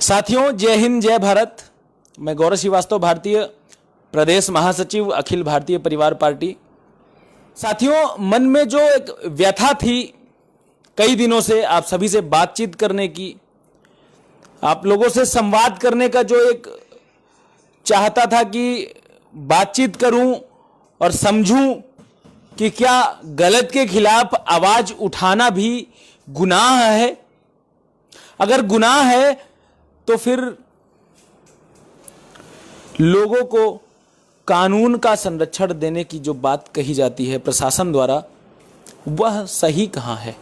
साथियों, जय हिंद, जय भारत। मैं गौरव श्रीवास्तव, भारतीय प्रदेश महासचिव, अखिल भारतीय परिवार पार्टी। साथियों, मन में जो एक व्यथा थी कई दिनों से आप सभी से बातचीत करने की, आप लोगों से संवाद करने का जो एक चाहता था कि बातचीत करूं और समझूं कि क्या गलत के खिलाफ आवाज उठाना भी गुनाह है। अगर गुनाह है तो फिर लोगों को कानून का संरक्षण देने की जो बात कही जाती है प्रशासन द्वारा, वह सही कहां है।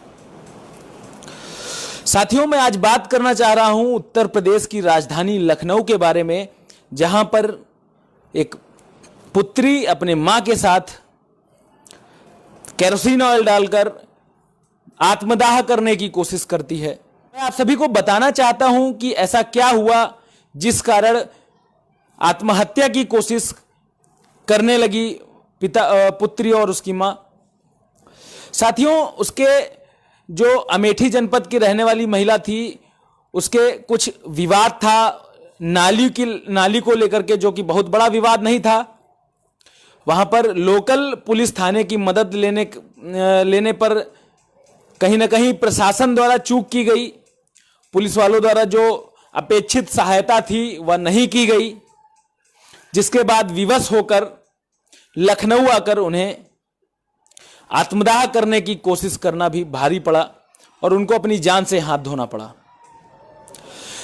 साथियों, मैं आज बात करना चाह रहा हूं उत्तर प्रदेश की राजधानी लखनऊ के बारे में, जहां पर एक पुत्री अपने मां के साथ केरोसिन ऑयल डालकर आत्मदाह करने की कोशिश करती है। मैं आप सभी को बताना चाहता हूं कि ऐसा क्या हुआ जिस कारण आत्महत्या की कोशिश करने लगी पुत्री और उसकी मां। साथियों, उसके जो अमेठी जनपद की रहने वाली महिला थी, उसके कुछ विवाद था नाली को लेकर के, जो कि बहुत बड़ा विवाद नहीं था। वहां पर लोकल पुलिस थाने की मदद लेने पर कहीं ना कहीं प्रशासन द्वारा चूक की गई। पुलिस वालों द्वारा जो अपेक्षित सहायता थी वह नहीं की गई, जिसके बाद विवश होकर लखनऊ आकर उन्हें आत्मदाह करने की कोशिश करना भी भारी पड़ा और उनको अपनी जान से हाथ धोना पड़ा।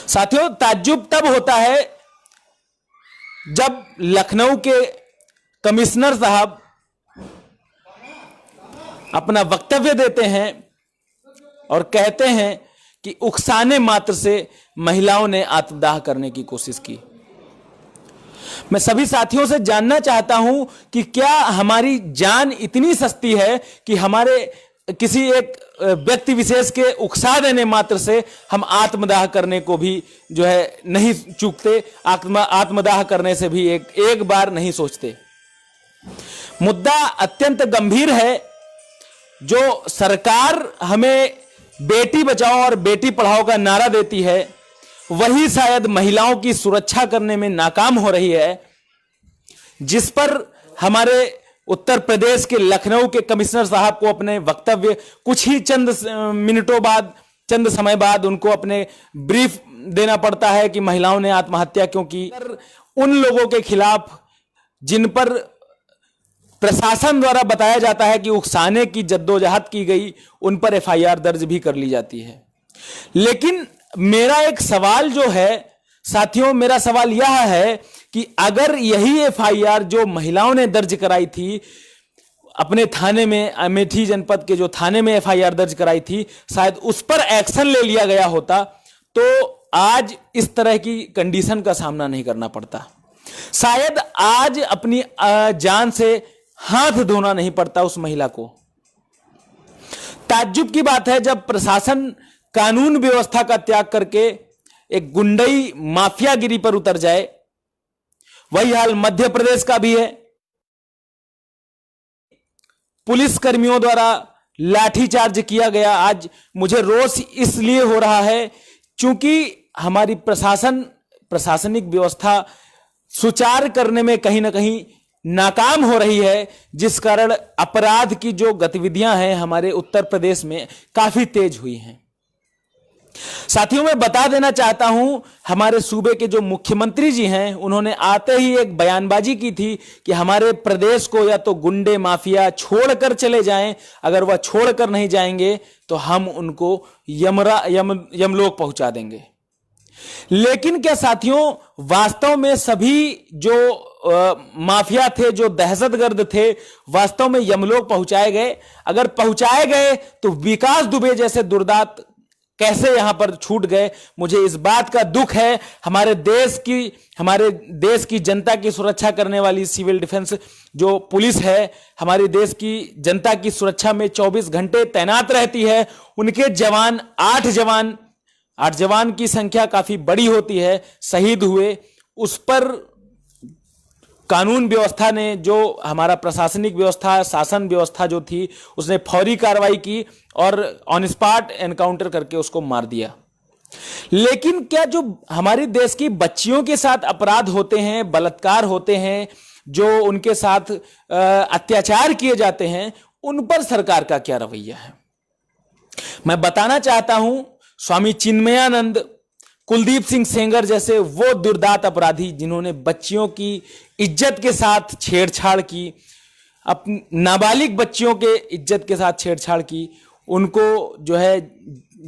साथियों, ताज्जुब तब होता है जब लखनऊ के कमिश्नर साहब अपना वक्तव्य देते हैं और कहते हैं कि उकसाने मात्र से महिलाओं ने आत्मदाह करने की कोशिश की। मैं सभी साथियों से जानना चाहता हूं कि क्या हमारी जान इतनी सस्ती है कि हमारे किसी एक व्यक्ति विशेष के उकसा देने मात्र से हम आत्मदाह करने को भी जो है नहीं चूकते, आत्मदाह करने से भी एक बार नहीं सोचते। मुद्दा अत्यंत गंभीर है। जो सरकार हमें बेटी बचाओ और बेटी पढ़ाओ का नारा देती है, वही शायद महिलाओं की सुरक्षा करने में नाकाम हो रही है, जिस पर हमारे उत्तर प्रदेश के लखनऊ के कमिश्नर साहब को अपने वक्तव्य कुछ ही चंद समय बाद उनको अपने ब्रीफ देना पड़ता है कि महिलाओं ने आत्महत्या क्यों की। उन लोगों के खिलाफ जिन पर प्रशासन द्वारा बताया जाता है कि उकसाने की जद्दोजहद की गई, उन पर एफआईआर दर्ज भी कर ली जाती है। लेकिन मेरा एक सवाल जो है साथियों, मेरा सवाल यह है कि अगर यही एफआईआर जो महिलाओं ने दर्ज कराई थी अपने थाने में, अमेठी जनपद के जो थाने में एफआईआर दर्ज कराई थी, शायद उस पर एक्शन ले लिया गया होता तो आज इस तरह की कंडीशन का सामना नहीं करना पड़ता। शायद आज अपनी जान से हाथ धोना नहीं पड़ता उस महिला को। ताज्जुब की बात है जब प्रशासन कानून व्यवस्था का त्याग करके एक गुंडई माफियागिरी पर उतर जाए। वही हाल मध्य प्रदेश का भी है। पुलिस कर्मियों द्वारा लाठीचार्ज किया गया। आज मुझे रोष इसलिए हो रहा है क्योंकि हमारी प्रशासनिक व्यवस्था सुचारू करने में कहीं ना कहीं नाकाम हो रही है, जिस कारण अपराध की जो गतिविधियां हैं हमारे उत्तर प्रदेश में काफी तेज हुई हैं। साथियों, मैं बता देना चाहता हूं, हमारे सूबे के जो मुख्यमंत्री जी हैं, उन्होंने आते ही एक बयानबाजी की थी कि हमारे प्रदेश को या तो गुंडे माफिया छोड़कर चले जाएं, अगर वह छोड़कर नहीं जाएंगे तो हम उनको यमलोक पहुंचा देंगे। लेकिन क्या साथियों, वास्तव में सभी जो माफिया थे, जो दहशतगर्द थे, वास्तव में यमलोक पहुंचाए गए? अगर पहुंचाए गए तो विकास दुबे जैसे दुर्दांत कैसे यहां पर छूट गए? मुझे इस बात का दुख है। हमारे देश की जनता की सुरक्षा करने वाली सिविल डिफेंस जो पुलिस है, हमारे देश की जनता की सुरक्षा में 24 घंटे तैनात रहती है। उनके जवान 8 जवान की संख्या काफी बड़ी होती है, शहीद हुए। उस पर कानून व्यवस्था ने, जो हमारा प्रशासनिक व्यवस्था, शासन व्यवस्था जो थी, उसने फौरी कार्रवाई की और ऑन स्पॉट एनकाउंटर करके उसको मार दिया। लेकिन क्या जो हमारे देश की बच्चियों के साथ अपराध होते हैं, बलात्कार होते हैं, जो उनके साथ अत्याचार किए जाते हैं, उन पर सरकार का क्या रवैया है? मैं बताना चाहता हूं, स्वामी चिन्मयानंद, कुलदीप सिंह सेंगर जैसे वो दुर्दांत अपराधी जिन्होंने बच्चियों की इज्जत के साथ छेड़छाड़ की, अपनी नाबालिग बच्चियों के इज्जत के साथ छेड़छाड़ की, उनको जो है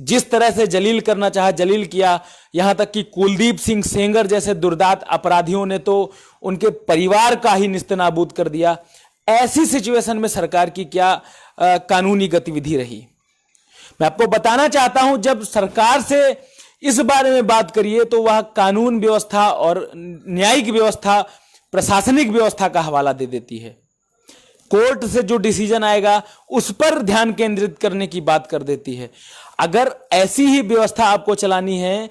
जिस तरह से जलील करना चाहा जलील किया। यहां तक कि कुलदीप सिंह सेंगर जैसे दुर्दांत अपराधियों ने तो उनके परिवार का ही निस्तनाबूद कर दिया। ऐसी सिचुएशन में सरकार की क्या कानूनी गतिविधि रही? मैं आपको बताना चाहता हूं, जब सरकार से इस बारे में बात करिए तो वह कानून व्यवस्था और न्यायिक व्यवस्था, प्रशासनिक व्यवस्था का हवाला दे देती है। कोर्ट से जो डिसीजन आएगा उस पर ध्यान केंद्रित करने की बात कर देती है। अगर ऐसी ही व्यवस्था आपको चलानी है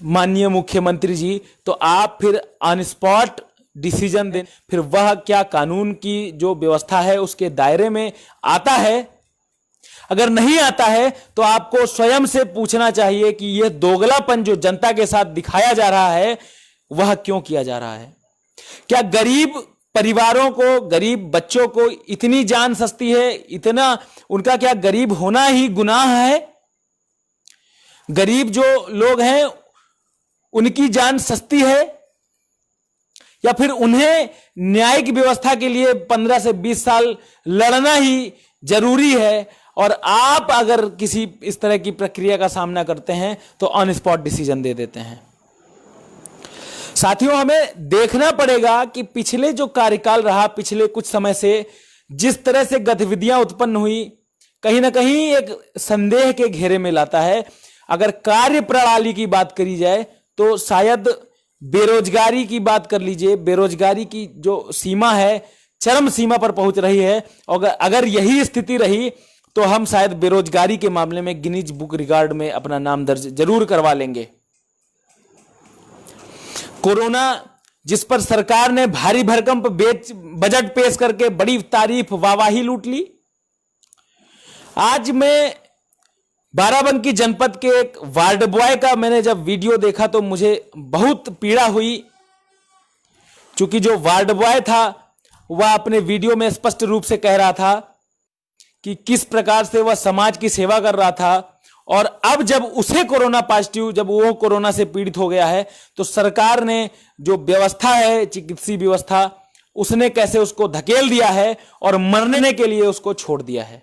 माननीय मुख्यमंत्री जी, तो आप फिर ऑन स्पॉट डिसीजन दें। फिर वह क्या कानून की जो व्यवस्था है उसके दायरे में आता है? अगर नहीं आता है तो आपको स्वयं से पूछना चाहिए कि यह दोगलापन जो जनता के साथ दिखाया जा रहा है वह क्यों किया जा रहा है? क्या गरीब परिवारों को, गरीब बच्चों को इतनी जान सस्ती है? इतना उनका क्या गरीब होना ही गुनाह है? गरीब जो लोग हैं उनकी जान सस्ती है, या फिर उन्हें न्यायिक व्यवस्था के लिए 15 से 20 साल लड़ना ही जरूरी है? और आप अगर किसी इस तरह की प्रक्रिया का सामना करते हैं तो ऑन स्पॉट डिसीजन दे देते हैं। साथियों, हमें देखना पड़ेगा कि पिछले जो कार्यकाल रहा, पिछले कुछ समय से जिस तरह से गतिविधियां उत्पन्न हुई, कहीं ना कहीं एक संदेह के घेरे में लाता है। अगर कार्य प्रणाली की बात करी जाए तो शायद बेरोजगारी की बात कर लीजिए, बेरोजगारी की जो सीमा है चरम सीमा पर पहुंच रही है, और अगर यही स्थिति रही तो हम शायद बेरोजगारी के मामले में गिनीज बुक रिकॉर्ड में अपना नाम दर्ज जरूर करवा लेंगे। कोरोना, जिस पर सरकार ने भारी भरकम बजट पेश करके बड़ी तारीफ, वाहवाही लूट ली। आज मैं बाराबंकी जनपद के एक वार्ड बॉय का मैंने जब वीडियो देखा तो मुझे बहुत पीड़ा हुई, क्योंकि जो वार्ड बॉय था वह अपने वीडियो में स्पष्ट रूप से कह रहा था कि किस प्रकार से वह समाज की सेवा कर रहा था, और अब जब उसे कोरोना पॉजिटिव, जब वो कोरोना से पीड़ित हो गया है तो सरकार ने जो व्यवस्था है, चिकित्सीय व्यवस्था, उसने कैसे उसको धकेल दिया है और मरने के लिए उसको छोड़ दिया है।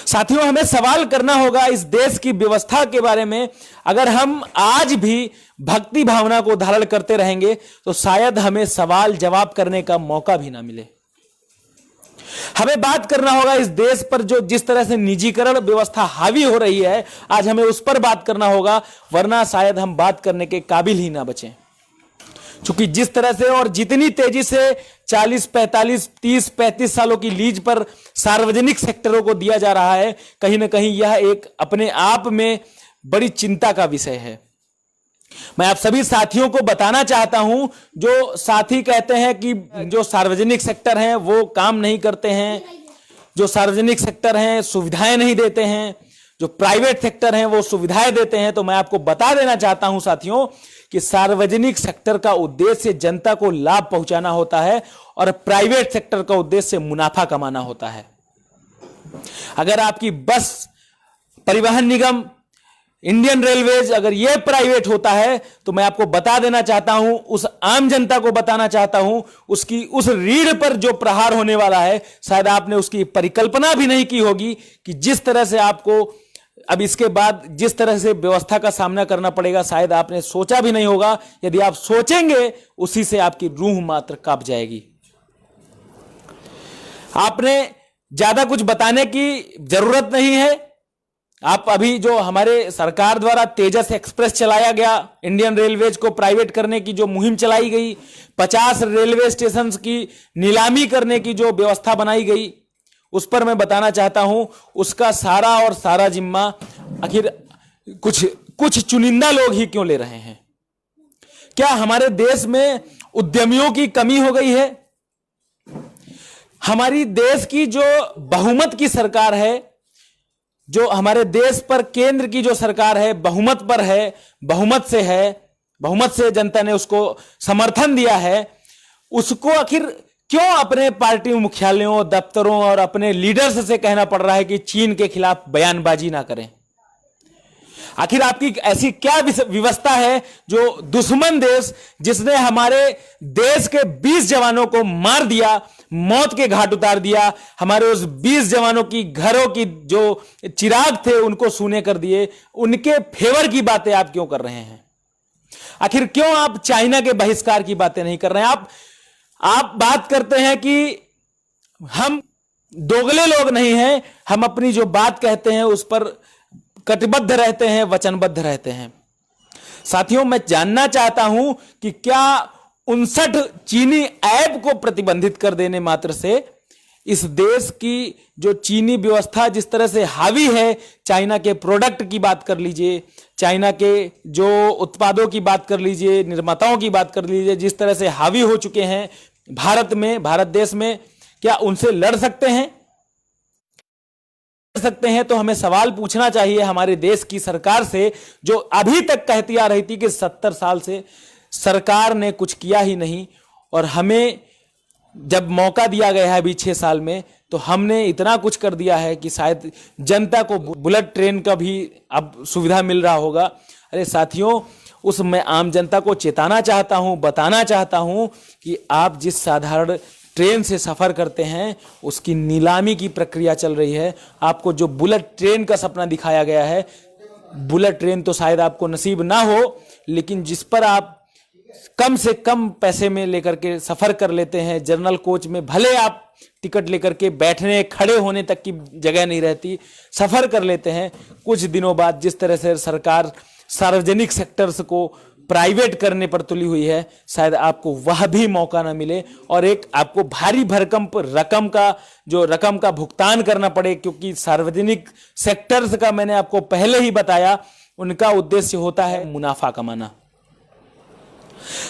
साथियों, हमें सवाल करना होगा इस देश की व्यवस्था के बारे में। अगर हम आज भी भक्ति भावना को धारण करते रहेंगे तो शायद हमें सवाल जवाब करने का मौका भी ना मिले। हमें बात करना होगा इस देश पर जो जिस तरह से निजीकरण व्यवस्था हावी हो रही है, आज हमें उस पर बात करना होगा, वरना शायद हम बात करने के काबिल ही ना बचें। क्योंकि जिस तरह से और जितनी तेजी से 40, 45, 30, 35 सालों की लीज पर सार्वजनिक सेक्टरों को दिया जा रहा है, कहीं ना कहीं यह एक अपने आप में बड़ी चिंता का विषय है। मैं आप सभी साथियों को बताना चाहता हूं, जो साथी कहते हैं कि जो सार्वजनिक सेक्टर हैं वो काम नहीं करते हैं, जो सार्वजनिक सेक्टर हैं सुविधाएं नहीं देते हैं, जो प्राइवेट सेक्टर हैं वो सुविधाएं देते हैं, तो मैं आपको बता देना चाहता हूं साथियों कि सार्वजनिक सेक्टर का उद्देश्य जनता को लाभ पहुंचाना होता है और प्राइवेट सेक्टर का उद्देश्य मुनाफा कमाना होता है। अगर आपकी बस, परिवहन निगम, इंडियन रेलवेज अगर यह प्राइवेट होता है तो मैं आपको बता देना चाहता हूं, उस आम जनता को बताना चाहता हूं, उसकी उस रीढ़ पर जो प्रहार होने वाला है शायद आपने उसकी परिकल्पना भी नहीं की होगी कि जिस तरह से आपको अब इसके बाद जिस तरह से व्यवस्था का सामना करना पड़ेगा, शायद आपने सोचा भी नहीं होगा। यदि आप सोचेंगे उसी से आपकी रूह मात्र कांप जाएगी। आपने ज्यादा कुछ बताने की जरूरत नहीं है। आप अभी जो हमारे सरकार द्वारा तेजस एक्सप्रेस चलाया गया, इंडियन रेलवेज को प्राइवेट करने की जो मुहिम चलाई गई, 50 रेलवे स्टेशन की नीलामी करने की जो व्यवस्था बनाई गई, उस पर मैं बताना चाहता हूं उसका सारा और सारा जिम्मा आखिर कुछ चुनिंदा लोग ही क्यों ले रहे हैं? क्या हमारे देश में उद्यमियों की कमी हो गई है? हमारी देश की जो बहुमत की सरकार है जो हमारे देश पर केंद्र की जो सरकार है बहुमत पर है, बहुमत से जनता ने उसको समर्थन दिया है, उसको आखिर क्यों अपने पार्टी मुख्यालयों, दफ्तरों और अपने लीडर्स से कहना पड़ रहा है कि चीन के खिलाफ बयानबाजी ना करें? आखिर आपकी ऐसी क्या व्यवस्था है जो दुश्मन देश, जिसने हमारे देश के 20 जवानों को मार दिया, मौत के घाट उतार दिया, हमारे उस 20 जवानों की घरों की जो चिराग थे उनको सूने कर दिए, उनके फेवर की बातें आप क्यों कर रहे हैं? आखिर क्यों आप चाइना के बहिष्कार की बातें नहीं कर रहे हैं? आप बात करते हैं कि हम दोगले लोग नहीं हैं, हम अपनी जो बात कहते हैं उस पर कटिबद्ध रहते हैं, वचनबद्ध रहते हैं। साथियों, मैं जानना चाहता हूं कि क्या 59 चीनी ऐप को प्रतिबंधित कर देने मात्र से इस देश की जो चीनी व्यवस्था जिस तरह से हावी है, चाइना के प्रोडक्ट की बात कर लीजिए, चाइना के जो उत्पादों की बात कर लीजिए, निर्माताओं की बात कर लीजिए, जिस तरह से हावी हो चुके हैं भारत देश में, क्या उनसे लड़ सकते हैं? तो हमें सवाल पूछना चाहिए हमारे देश की सरकार से, जो अभी तक कहती आ रही थी कि 70 साल से सरकार ने कुछ किया ही नहीं, और हमें जब मौका दिया गया है अभी 6 साल में, तो हमने इतना कुछ कर दिया है कि शायद जनता को बुलेट ट्रेन का भी अब सुविधा मिल रहा होगा। अरे साथियों, मैं आम जनता को चेताना चाहता हूं, बताना चाहता हूं कि आप जिस साधारण ट्रेन से सफर करते हैं उसकी नीलामी की प्रक्रिया चल रही है। आपको जो बुलेट ट्रेन का सपना दिखाया गया है, बुलेट ट्रेन तो शायद आपको नसीब ना हो, लेकिन जिस पर आप कम से कम पैसे में लेकर के सफर कर लेते हैं, जनरल कोच में भले आप टिकट लेकर के बैठने खड़े होने तक की जगह नहीं रहती, सफर कर लेते हैं, कुछ दिनों बाद जिस तरह से सरकार सार्वजनिक सेक्टर्स को प्राइवेट करने पर तुली हुई है, शायद आपको वह भी मौका ना मिले और एक आपको भारी भरकम रकम का भुगतान करना पड़े, क्योंकि सार्वजनिक सेक्टर्स का मैंने आपको पहले ही बताया, उनका उद्देश्य होता है मुनाफा कमाना।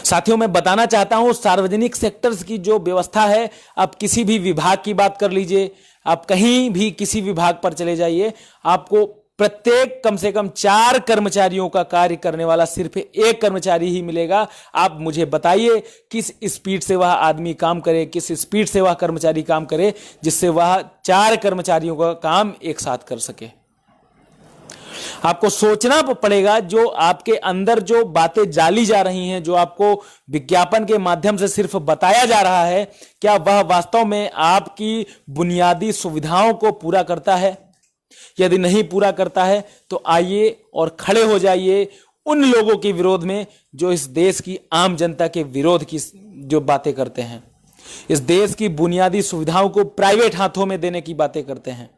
साथियों, मैं बताना चाहता हूं सार्वजनिक सेक्टर्स की जो व्यवस्था है, आप किसी भी विभाग की बात कर लीजिए, आप कहीं भी किसी विभाग पर चले जाइए, आपको प्रत्येक कम से कम 4 कर्मचारियों का कार्य करने वाला सिर्फ 1 कर्मचारी ही मिलेगा। आप मुझे बताइए किस स्पीड से वह आदमी काम करे, किस स्पीड से वह कर्मचारी काम करे, जिससे वह 4 कर्मचारियों का काम एक साथ कर सके। आपको सोचना पड़ेगा, जो आपके अंदर जो बातें डाली जा रही हैं, जो आपको विज्ञापन के माध्यम से सिर्फ बताया जा रहा है, क्या वह वास्तव में आपकी बुनियादी सुविधाओं को पूरा करता है? यदि नहीं पूरा करता है तो आइए और खड़े हो जाइए उन लोगों के विरोध में जो इस देश की आम जनता के विरोध की जो बातें करते हैं, इस देश की बुनियादी सुविधाओं को प्राइवेट हाथों में देने की बातें करते हैं।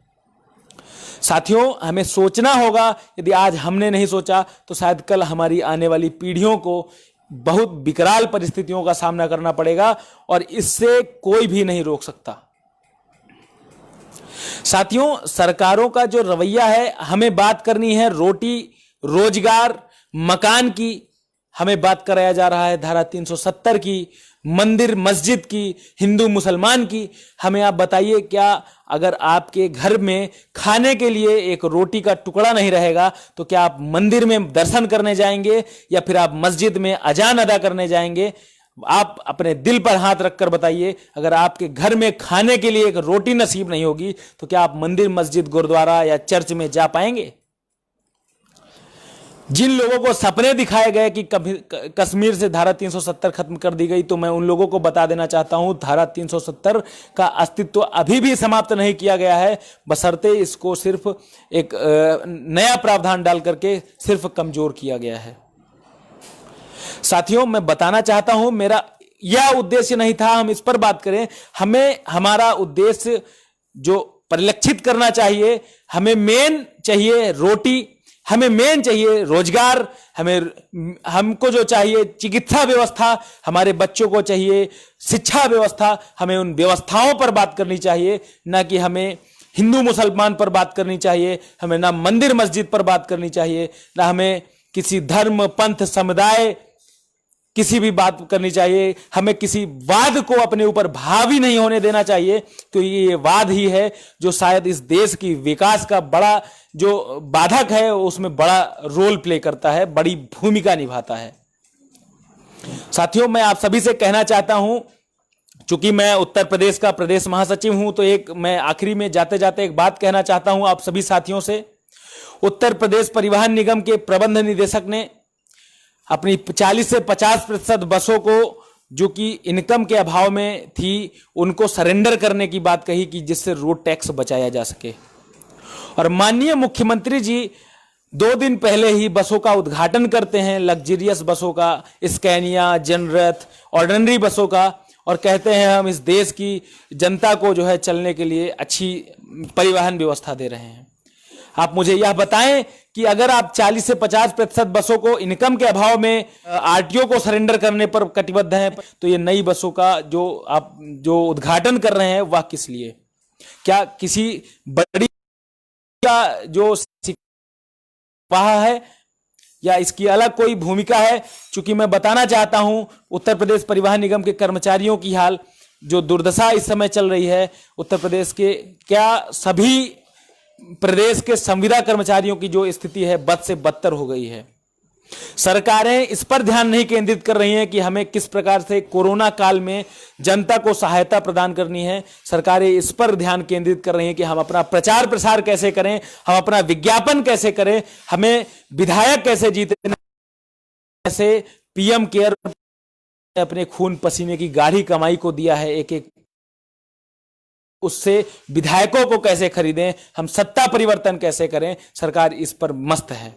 साथियों, हमें सोचना होगा, यदि आज हमने नहीं सोचा तो शायद कल हमारी आने वाली पीढ़ियों को बहुत विकराल परिस्थितियों का सामना करना पड़ेगा, और इससे कोई भी नहीं रोक सकता। साथियों, सरकारों का जो रवैया है, हमें बात करनी है रोटी, रोजगार, मकान की, हमें बात कराया जा रहा है धारा 370 की, मंदिर मस्जिद की, हिंदू मुसलमान की। हमें आप बताइए, क्या अगर आपके घर में खाने के लिए एक रोटी का टुकड़ा नहीं रहेगा तो क्या आप मंदिर में दर्शन करने जाएंगे या फिर आप मस्जिद में अजान अदा करने जाएंगे? आप अपने दिल पर हाथ रखकर बताइए, अगर आपके घर में खाने के लिए एक रोटी नसीब नहीं होगी तो क्या आप मंदिर, मस्जिद, गुरुद्वारा या चर्च में जा पाएंगे? जिन लोगों को सपने दिखाए गए कि कश्मीर से धारा 370 खत्म कर दी गई, तो मैं उन लोगों को बता देना चाहता हूं, धारा 370 का अस्तित्व अभी भी समाप्त नहीं किया गया है, बशर्ते इसको सिर्फ एक नया प्रावधान डाल करके सिर्फ कमजोर किया गया है। साथियों, मैं बताना चाहता हूं, मेरा यह उद्देश्य नहीं था हम इस पर बात करें। हमें हमारा उद्देश्य जो परिलक्षित करना चाहिए, हमें मेन चाहिए रोटी, हमें मेन चाहिए रोजगार, हमको जो चाहिए चिकित्सा व्यवस्था, हमारे बच्चों को चाहिए शिक्षा व्यवस्था। हमें उन व्यवस्थाओं पर बात करनी चाहिए, ना कि हमें हिंदू मुसलमान पर बात करनी चाहिए, हमें ना मंदिर मस्जिद पर बात करनी चाहिए, ना हमें किसी धर्म, पंथ, समुदाय किसी भी बात करनी चाहिए, हमें किसी वाद को अपने ऊपर हावी नहीं होने देना चाहिए, क्योंकि ये वाद ही है जो शायद इस देश की विकास का बड़ा जो बाधक है उसमें बड़ा रोल प्ले करता है, बड़ी भूमिका निभाता है। साथियों, मैं आप सभी से कहना चाहता हूं, चूंकि मैं उत्तर प्रदेश का प्रदेश महासचिव हूं, तो मैं आखिरी में जाते जाते एक बात कहना चाहता हूं आप सभी साथियों से। उत्तर प्रदेश परिवहन निगम के प्रबंध निदेशक ने अपनी 40 से 50% बसों को जो कि इनकम के अभाव में थी उनको सरेंडर करने की बात कही कि जिससे रोड टैक्स बचाया जा सके। और माननीय मुख्यमंत्री जी 2 दिन पहले ही बसों का उद्घाटन करते हैं, लग्जरियस बसों का, स्कैनिया, जनरथ, ऑर्डिनरी बसों का, और कहते हैं हम इस देश की जनता को जो है चलने के लिए अच्छी परिवहन व्यवस्था दे रहे हैं। आप मुझे यह बताएं कि अगर आप 40 से 50% बसों को इनकम के अभाव में आरटीओ को सरेंडर करने पर कटिबद्ध हैं, तो ये नई बसों का जो आप जो उद्घाटन कर रहे हैं वह किस लिए? क्या किसी बड़ी का जो वह है या इसकी अलग कोई भूमिका है? चूंकि मैं बताना चाहता हूं उत्तर प्रदेश परिवहन निगम के कर्मचारियों की हाल जो दुर्दशा इस समय चल रही है उत्तर प्रदेश के, क्या सभी प्रदेश के संविदा कर्मचारियों की जो स्थिति है बद से बदतर हो गई है। सरकारें इस पर ध्यान नहीं केंद्रित कर रही हैं कि हमें किस प्रकार से कोरोना काल में जनता को सहायता प्रदान करनी है। सरकारें इस पर ध्यान केंद्रित कर रही हैं कि हम अपना प्रचार प्रसार कैसे करें, हम अपना विज्ञापन कैसे करें, हमें विधायक कैसे जीते, कैसे पीएम केयर अपने खून पसीने की गाढ़ी कमाई को दिया है एक एक, उससे विधायकों को कैसे खरीदें, हम सत्ता परिवर्तन कैसे करें, सरकार इस पर मस्त है।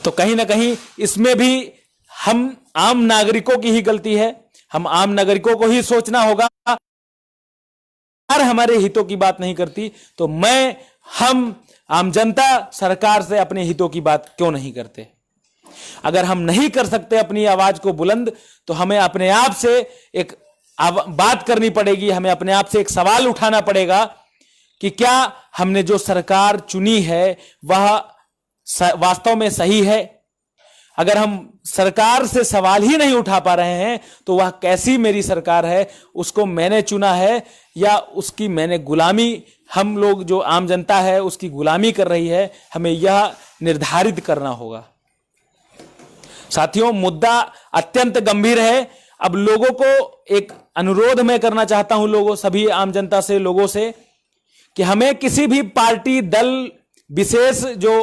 तो कहीं ना कहीं इसमें भी हम आम नागरिकों की ही गलती है। हम आम नागरिकों को ही सोचना होगा। सरकार हमारे हितों की बात नहीं करती तो हम आम जनता सरकार से अपने हितों की बात क्यों नहीं करते? अगर हम नहीं कर सकते अपनी आवाज को बुलंद तो हमें अपने आप से एक बात करनी पड़ेगी, हमें अपने आप से एक सवाल उठाना पड़ेगा कि क्या हमने जो सरकार चुनी है वह वास्तव में सही है? अगर हम सरकार से सवाल ही नहीं उठा पा रहे हैं तो वह कैसी मेरी सरकार है? उसको मैंने चुना है या उसकी मैंने गुलामी, हम लोग जो आम जनता है उसकी गुलामी कर रही है? हमें यह निर्धारित करना होगा। साथियों, मुद्दा अत्यंत गंभीर है। अब लोगों को एक अनुरोध मैं करना चाहता हूं, सभी आम जनता से, लोगों से, कि हमें किसी भी पार्टी दल विशेष जो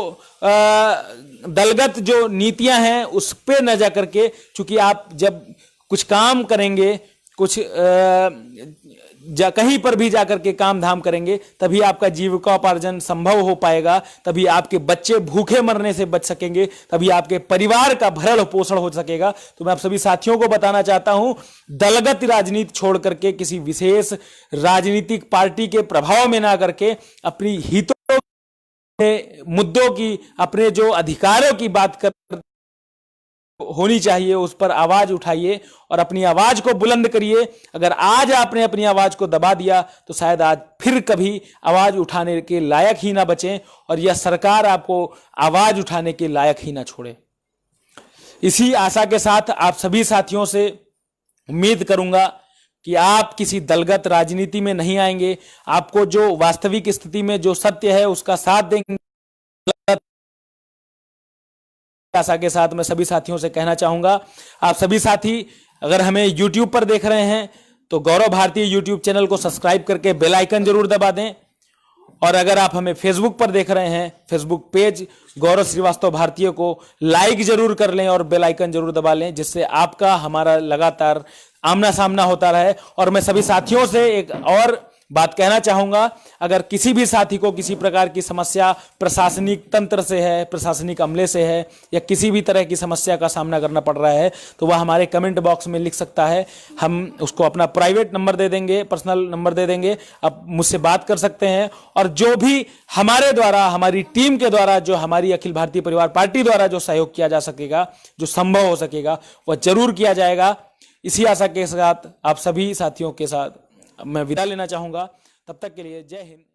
दलगत जो नीतियां हैं उस पे न जाकर के, चूंकि आप जब कुछ काम करेंगे, कुछ कहीं पर भी जाकर के काम धाम करेंगे तभी आपका जीविकोपार्जन संभव हो पाएगा, तभी आपके बच्चे भूखे मरने से बच सकेंगे, तभी आपके परिवार का भरण पोषण हो सकेगा। तो मैं आप सभी साथियों को बताना चाहता हूं, दलगत राजनीति छोड़ करके, किसी विशेष राजनीतिक पार्टी के प्रभाव में ना करके, अपनी हितों मुद्दों की, अपने जो अधिकारों की बात कर होनी चाहिए उस पर आवाज उठाइए और अपनी आवाज को बुलंद करिए। अगर आज आपने अपनी आवाज को दबा दिया तो शायद आज फिर कभी आवाज उठाने के लायक ही ना बचें और यह सरकार आपको आवाज उठाने के लायक ही ना छोड़े। इसी आशा के साथ आप सभी साथियों से उम्मीद करूंगा कि आप किसी दलगत राजनीति में नहीं आएंगे, आपको जो वास्तविक स्थिति में जो सत्य है उसका साथ देंगे। आशा के साथ मैं सभी साथियों से कहना चाहूंगा, आप सभी साथी अगर हमें YouTube पर देख रहे हैं तो गौरव भारती YouTube चैनल को सब्सक्राइब करके बेल आइकन जरूर दबा दें, और अगर आप हमें Facebook पर देख रहे हैं, Facebook पेज गौरव श्रीवास्तव भारतीय को लाइक जरूर कर लें और बेल आइकन जरूर दबा लें, जिससे आपका हमारा लगातार आमना सामना होता रहे। और मैं सभी साथियों से एक और बात कहना चाहूंगा, अगर किसी भी साथी को किसी प्रकार की समस्या प्रशासनिक तंत्र से है, प्रशासनिक अमले से है, या किसी भी तरह की समस्या का सामना करना पड़ रहा है तो वह हमारे कमेंट बॉक्स में लिख सकता है। हम उसको अपना प्राइवेट नंबर दे देंगे, पर्सनल नंबर दे देंगे, आप मुझसे बात कर सकते हैं। और जो भी हमारे द्वारा, हमारी टीम के द्वारा, जो हमारी अखिल भारतीय परिवार पार्टी द्वारा जो सहयोग किया जा सकेगा, जो संभव हो सकेगा, वह जरूर किया जाएगा। इसी आशा के साथ आप सभी साथियों के साथ मैं विदा लेना चाहूंगा। तब तक के लिए जय हिंद।